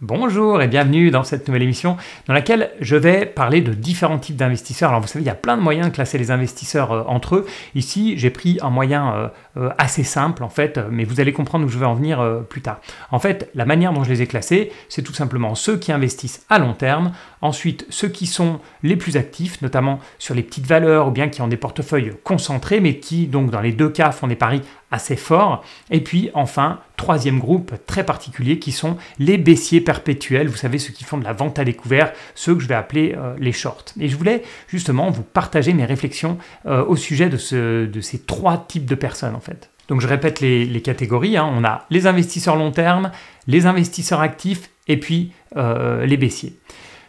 Bonjour et bienvenue dans cette nouvelle émission dans laquelle je vais parler de différents types d'investisseurs. Alors vous savez, il y a plein de moyens de classer les investisseurs entre eux. Ici, j'ai pris un moyen assez simple en fait, mais vous allez comprendre où je vais en venir plus tard. En fait, la manière dont je les ai classés, c'est tout simplement ceux qui investissent à long terme, ensuite ceux qui sont les plus actifs, notamment sur les petites valeurs ou bien qui ont des portefeuilles concentrés, mais qui donc dans les deux cas font des paris assez forts. Et puis enfin, troisième groupe très particulier qui sont les baissiers perpétuels, vous savez, ceux qui font de la vente à découvert, ceux que je vais appeler les shorts. Et je voulais justement vous partager mes réflexions au sujet de ces trois types de personnes en fait. Donc je répète les catégories, on a les investisseurs long terme, les investisseurs actifs et puis les baissiers.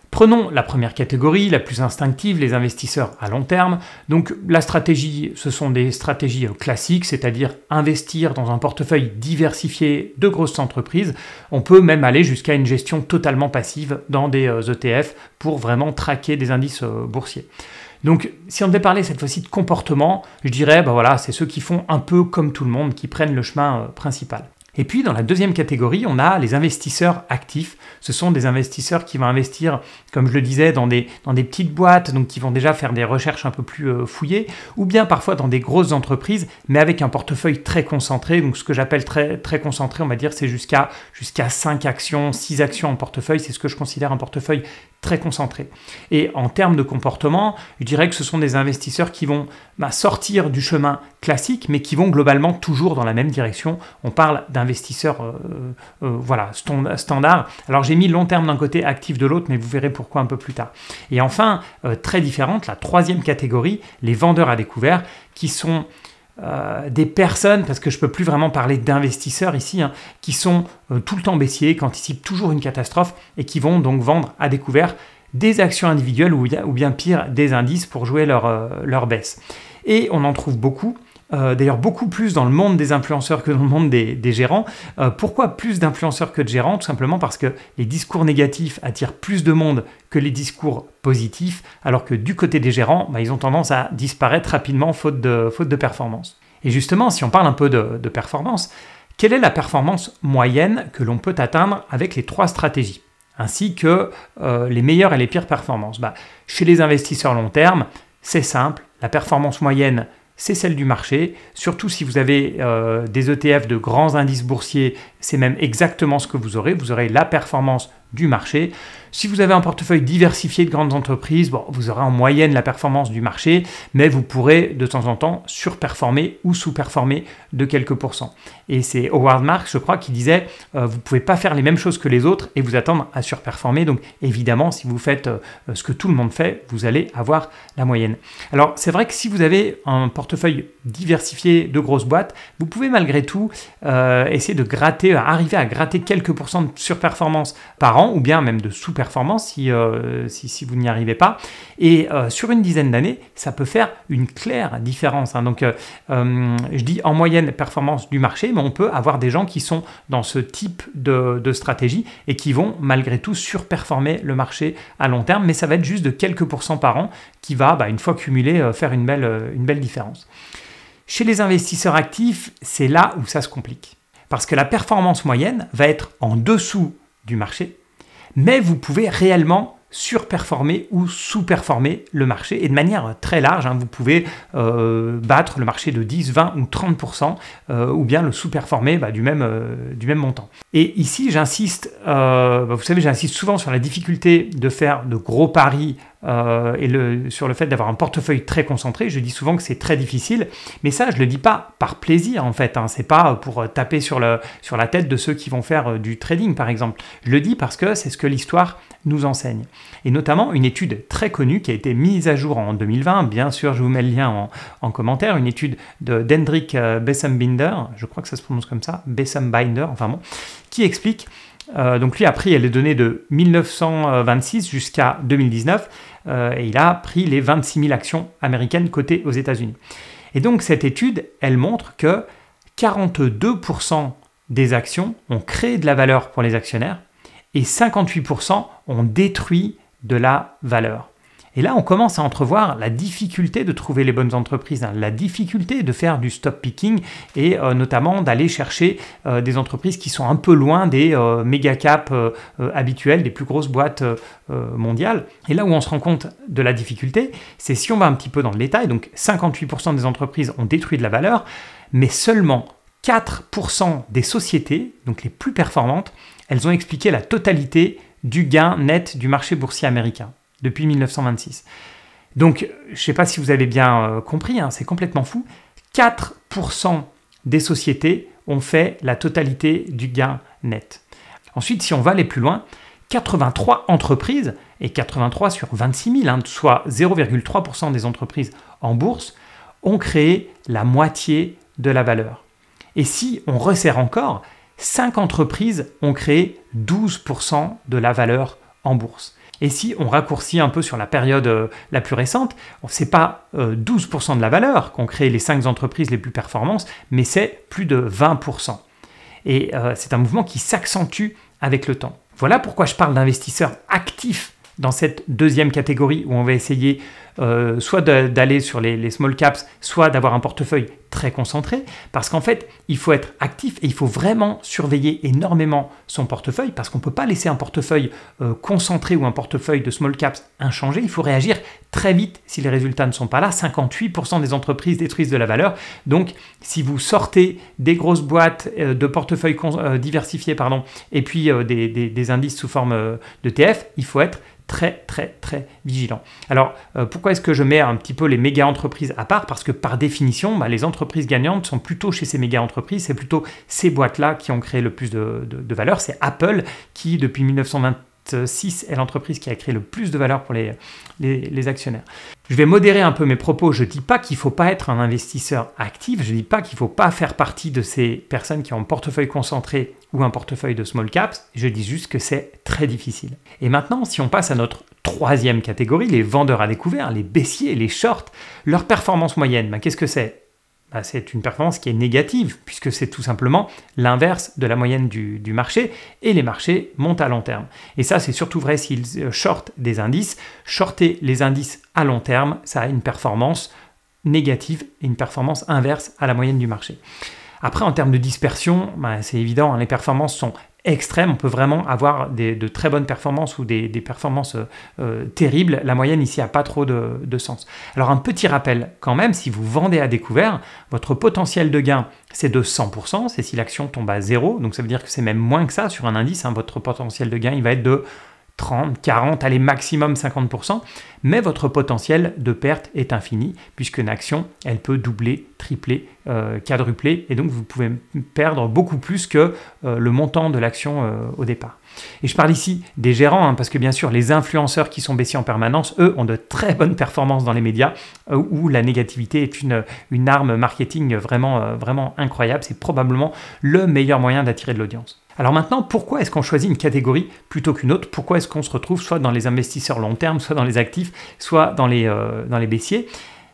Prenons la première catégorie, la plus instinctive, les investisseurs à long terme. Donc la stratégie, ce sont des stratégies classiques, c'est-à-dire investir dans un portefeuille diversifié de grosses entreprises. On peut même aller jusqu'à une gestion totalement passive dans des ETF pour vraiment traquer des indices boursiers. Donc, si on devait parler cette fois-ci de comportement, je dirais, voilà, c'est ceux qui font un peu comme tout le monde, qui prennent le chemin principal. Et puis, dans la deuxième catégorie, on a les investisseurs actifs. Ce sont des investisseurs qui vont investir, comme je le disais, dans des petites boîtes, donc qui vont déjà faire des recherches un peu plus fouillées, ou bien parfois dans des grosses entreprises, mais avec un portefeuille très concentré. Donc, ce que j'appelle très concentré, on va dire, c'est jusqu'à 5 actions, 6 actions en portefeuille. C'est ce que je considère un portefeuille très concentré. Et en termes de comportement, je dirais que ce sont des investisseurs qui vont sortir du chemin classique, mais qui vont globalement toujours dans la même direction. On parle d'investisseurs standards. Alors j'ai mis long terme d'un côté, actif de l'autre, mais vous verrez pourquoi un peu plus tard. Et enfin, très différente, la troisième catégorie, les vendeurs à découvert, qui sont des personnes, parce que je ne peux plus vraiment parler d'investisseurs ici, qui sont tout le temps baissiers, qui anticipent toujours une catastrophe et qui vont donc vendre à découvert des actions individuelles ou bien pire, des indices pour jouer leur baisse. Et on en trouve beaucoup. D'ailleurs beaucoup plus dans le monde des influenceurs que dans le monde des gérants. Pourquoi plus d'influenceurs que de gérants? Tout simplement parce que les discours négatifs attirent plus de monde que les discours positifs, alors que du côté des gérants, ils ont tendance à disparaître rapidement faute de performance. Et justement, si on parle un peu de performance, quelle est la performance moyenne que l'on peut atteindre avec les trois stratégies, ainsi que les meilleures et les pires performances? Chez les investisseurs long terme, c'est simple, la performance moyenne, c'est celle du marché, surtout si vous avez des ETF de grands indices boursiers, c'est même exactement ce que vous aurez la performance du marché. Si vous avez un portefeuille diversifié de grandes entreprises, vous aurez en moyenne la performance du marché, mais vous pourrez de temps en temps surperformer ou sous-performer de quelques pourcents. Et c'est Howard Marks, je crois, qui disait vous ne pouvez pas faire les mêmes choses que les autres et vous attendre à surperformer. Donc évidemment, si vous faites ce que tout le monde fait, vous allez avoir la moyenne. Alors c'est vrai que si vous avez un portefeuille diversifié de grosses boîtes, vous pouvez malgré tout essayer de arriver à gratter quelques pourcents de surperformance par an, ou bien même de sous-performance si vous n'y arrivez pas. Et sur une dizaine d'années, ça peut faire une claire différence. Donc, je dis en moyenne performance du marché, mais on peut avoir des gens qui sont dans ce type de stratégie et qui vont malgré tout surperformer le marché à long terme, mais ça va être juste de quelques pourcents par an qui va, une fois cumulé, faire une belle différence. Chez les investisseurs actifs, c'est là où ça se complique. Parce que la performance moyenne va être en dessous du marché, mais vous pouvez réellement surperformer ou sous-performer le marché et de manière très large. Vous pouvez battre le marché de 10, 20 ou 30% ou bien le sous-performer du même montant. Et ici, j'insiste, vous savez, j'insiste souvent sur la difficulté de faire de gros paris sur le fait d'avoir un portefeuille très concentré. Je dis souvent que c'est très difficile, mais ça, je le dis pas par plaisir en fait. C'est pas pour taper sur la tête de ceux qui vont faire du trading par exemple. Je le dis parce que c'est ce que l'histoire nous enseigne. Et notamment une étude très connue qui a été mise à jour en 2020, bien sûr je vous mets le lien en commentaire, une étude d'Hendrik Bessembinder, je crois que ça se prononce comme ça, Bessembinder, qui explique, donc lui a pris les données de 1926 jusqu'à 2019, et il a pris les 26 000 actions américaines cotées aux États-Unis. Et donc cette étude, elle montre que 42% des actions ont créé de la valeur pour les actionnaires, et 58% ont détruit de la valeur. Et là, on commence à entrevoir la difficulté de trouver les bonnes entreprises, hein, la difficulté de faire du stop picking et notamment d'aller chercher des entreprises qui sont un peu loin des méga caps habituels, des plus grosses boîtes mondiales. Et là où on se rend compte de la difficulté, c'est si on va un petit peu dans le détail, donc 58% des entreprises ont détruit de la valeur, mais seulement 4% des sociétés, donc les plus performantes, elles ont expliqué la totalité du gain net du marché boursier américain depuis 1926. Donc, je ne sais pas si vous avez bien compris, hein, c'est complètement fou. 4% des sociétés ont fait la totalité du gain net. Ensuite, si on va aller plus loin, 83 entreprises, et 83 sur 26 000, hein, soit 0,3% des entreprises en bourse, ont créé la moitié de la valeur. Et si on resserre encore, 5 entreprises ont créé 12% de la valeur en bourse. Et si on raccourcit un peu sur la période la plus récente, ce n'est pas 12% de la valeur qu'ont créé les 5 entreprises les plus performantes, mais c'est plus de 20%. Et c'est un mouvement qui s'accentue avec le temps. Voilà pourquoi je parle d'investisseurs actifs dans cette deuxième catégorie où on va essayer soit d'aller sur les small caps, soit d'avoir un portefeuille très concentré, parce qu'en fait, il faut être actif et il faut vraiment surveiller énormément son portefeuille, parce qu'on ne peut pas laisser un portefeuille concentré ou un portefeuille de small caps inchangé. Il faut réagir très vite si les résultats ne sont pas là. 58% des entreprises détruisent de la valeur. Donc, si vous sortez des grosses boîtes de portefeuilles diversifiés, et puis des indices sous forme d'ETF, il faut être très vigilant. Alors, pourquoi est-ce que je mets un petit peu les méga entreprises à part? Parce que par définition, les entreprises gagnantes sont plutôt chez ces méga entreprises, c'est plutôt ces boîtes-là qui ont créé le plus de valeur. C'est Apple qui, depuis 1926, est l'entreprise qui a créé le plus de valeur pour les actionnaires. Je vais modérer un peu mes propos. Je ne dis pas qu'il ne faut pas être un investisseur actif. Je ne dis pas qu'il ne faut pas faire partie de ces personnes qui ont un portefeuille concentré ou un portefeuille de small caps. Je dis juste que c'est très difficile. Et maintenant, si on passe à notre troisième catégorie, les vendeurs à découvert, les baissiers, les shorts, leur performance moyenne, qu'est-ce que c'est? C'est une performance qui est négative, puisque c'est tout simplement l'inverse de la moyenne du marché, et les marchés montent à long terme. Et ça, c'est surtout vrai s'ils shortent des indices. Shorter les indices à long terme, ça a une performance négative et une performance inverse à la moyenne du marché. Après, en termes de dispersion, c'est évident, hein, les performances sont extrêmes. On peut vraiment avoir de très bonnes performances ou des performances terribles. La moyenne ici n'a pas trop de sens. Alors un petit rappel quand même, si vous vendez à découvert, votre potentiel de gain c'est de 100%, c'est si l'action tombe à 0, donc ça veut dire que c'est même moins que ça sur un indice, hein, votre potentiel de gain il va être de 30, 40, allez maximum 50%, mais votre potentiel de perte est infini, puisqu'une action, elle peut doubler, tripler, quadrupler, et donc vous pouvez perdre beaucoup plus que le montant de l'action au départ. Et je parle ici des gérants, hein, parce que bien sûr, les influenceurs qui sont baissiers en permanence, eux, ont de très bonnes performances dans les médias, où la négativité est une arme marketing vraiment incroyable. C'est probablement le meilleur moyen d'attirer de l'audience. Alors maintenant, pourquoi est-ce qu'on choisit une catégorie plutôt qu'une autre? Pourquoi est-ce qu'on se retrouve soit dans les investisseurs long terme, soit dans les actifs, soit dans les baissiers?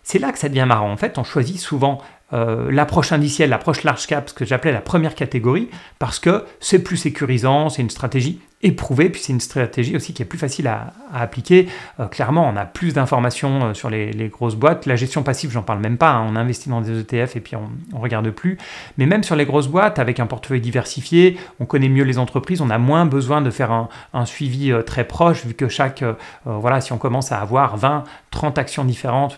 C'est là que ça devient marrant. En fait, on choisit souvent l'approche indicielle, l'approche large cap, ce que j'appelais la première catégorie, parce que c'est plus sécurisant, c'est une stratégie éprouvée, puis c'est une stratégie aussi qui est plus facile à appliquer. Clairement, on a plus d'informations sur les grosses boîtes. La gestion passive, j'en parle même pas, hein. On investit dans des ETF et puis on regarde plus. Mais même sur les grosses boîtes, avec un portefeuille diversifié, on connaît mieux les entreprises, on a moins besoin de faire un suivi très proche, vu que si on commence à avoir 20, 30 actions différentes,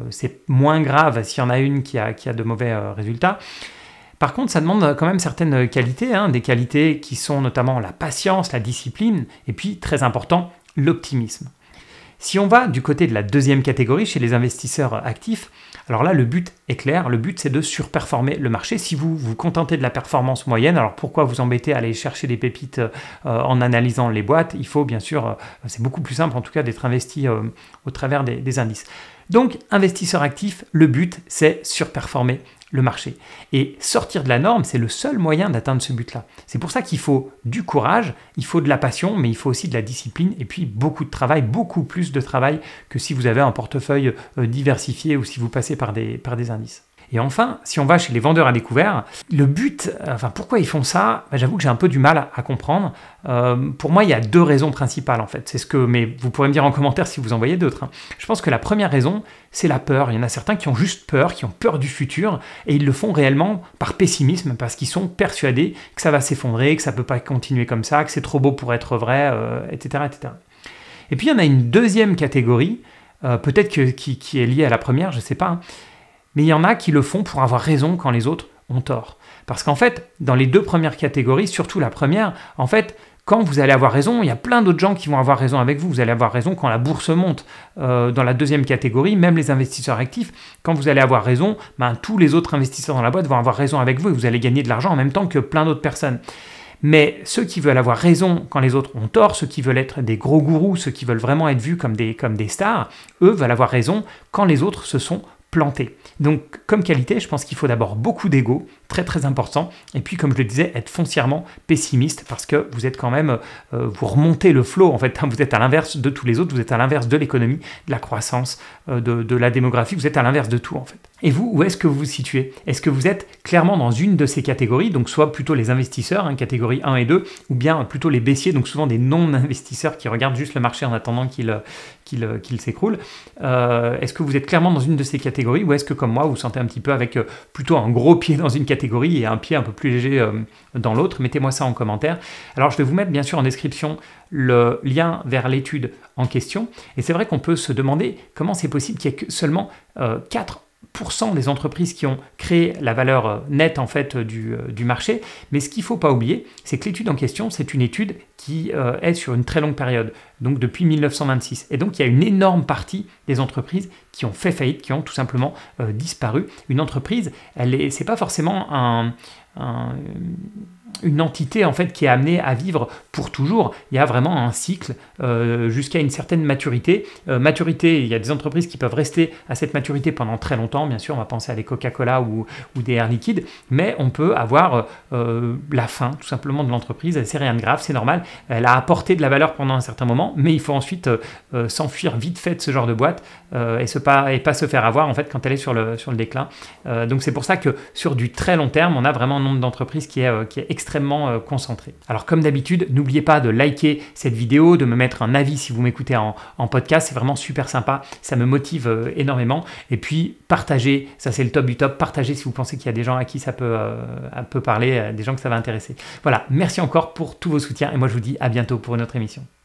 c'est moins grave s'il y en a une qui a de mauvais résultats. Par contre, ça demande quand même certaines qualités, hein, des qualités qui sont notamment la patience, la discipline, et puis, très important, l'optimisme. Si on va du côté de la deuxième catégorie, chez les investisseurs actifs, alors là, le but est clair, le but c'est de surperformer le marché. Si vous vous contentez de la performance moyenne, alors pourquoi vous embêter à aller chercher des pépites en analysant les boîtes? Il faut bien sûr, c'est beaucoup plus simple en tout cas d'être investi au travers des indices. Donc, investisseur actif, le but c'est surperformer le marché. Et sortir de la norme, c'est le seul moyen d'atteindre ce but-là. C'est pour ça qu'il faut du courage, il faut de la passion, mais il faut aussi de la discipline et puis beaucoup de travail, beaucoup plus de travail que si vous avez un portefeuille diversifié ou si vous passez par des indices. Et enfin, si on va chez les vendeurs à découvert, le but, enfin pourquoi ils font ça, j'avoue que j'ai un peu du mal à comprendre. Pour moi, il y a deux raisons principales en fait. Mais vous pourrez me dire en commentaire si vous en voyez d'autres. Je pense que la première raison, c'est la peur. Il y en a certains qui ont juste peur, qui ont peur du futur, et ils le font réellement par pessimisme, parce qu'ils sont persuadés que ça va s'effondrer, que ça ne peut pas continuer comme ça, que c'est trop beau pour être vrai, etc., etc. Et puis il y en a une deuxième catégorie, peut-être qui est liée à la première, je ne sais pas, mais il y en a qui le font pour avoir raison quand les autres ont tort. Parce qu'en fait, dans les deux premières catégories, surtout la première, en fait, quand vous allez avoir raison, il y a plein d'autres gens qui vont avoir raison avec vous. Vous allez avoir raison quand la bourse monte. Dans la deuxième catégorie, même les investisseurs actifs, quand vous allez avoir raison, tous les autres investisseurs dans la boîte vont avoir raison avec vous et vous allez gagner de l'argent en même temps que plein d'autres personnes. Mais ceux qui veulent avoir raison quand les autres ont tort, ceux qui veulent être des gros gourous, ceux qui veulent vraiment être vus comme des stars, eux veulent avoir raison quand les autres se sont plantés. Donc, comme qualité, je pense qu'il faut d'abord beaucoup d'ego, très très important, et puis comme je le disais, être foncièrement pessimiste, parce que vous êtes quand même, vous remontez le flot, en fait, vous êtes à l'inverse de tous les autres, vous êtes à l'inverse de l'économie, de la croissance, de la démographie, vous êtes à l'inverse de tout en fait. Et vous, où est-ce que vous vous situez? Est-ce que vous êtes clairement dans une de ces catégories, donc soit plutôt les investisseurs, catégorie 1 et 2, ou bien plutôt les baissiers, donc souvent des non-investisseurs qui regardent juste le marché en attendant qu'il s'écroule. Est-ce que vous êtes clairement dans une de ces catégories, ou est-ce que comme moi, vous vous sentez un petit peu avec plutôt un gros pied dans une catégorie et un pied un peu plus léger dans l'autre? Mettez-moi ça en commentaire. Alors je vais vous mettre bien sûr en description le lien vers l'étude en question. Et c'est vrai qu'on peut se demander comment c'est possible qu'il y ait que seulement 4% des entreprises qui ont créé la valeur nette en fait du marché. Mais ce qu'il ne faut pas oublier, c'est que l'étude en question, c'est une étude qui est sur une très longue période, donc depuis 1926. Et donc il y a une énorme partie des entreprises qui ont fait faillite, qui ont tout simplement disparu. Une entreprise, c'est pas forcément une entité en fait qui est amenée à vivre pour toujours. Il y a vraiment un cycle jusqu'à une certaine maturité. Il y a des entreprises qui peuvent rester à cette maturité pendant très longtemps. Bien sûr, on va penser à des Coca-Cola ou des Air Liquide, mais on peut avoir la fin tout simplement de l'entreprise. C'est rien de grave, c'est normal. Elle a apporté de la valeur pendant un certain moment, mais il faut ensuite s'enfuir vite fait de ce genre de boîte et pas se faire avoir en fait quand elle est sur le déclin. Donc c'est pour ça que sur du très long terme, on a vraiment un nombre d'entreprises qui est extrêmement concentré. Alors comme d'habitude, n'oubliez pas de liker cette vidéo, de me mettre un avis si vous m'écoutez en podcast, c'est vraiment super sympa, ça me motive énormément. Et puis partagez, ça c'est le top du top, partagez si vous pensez qu'il y a des gens à qui ça peut parler, des gens que ça va intéresser. Voilà, merci encore pour tous vos soutiens et moi je vous dis à bientôt pour une autre émission.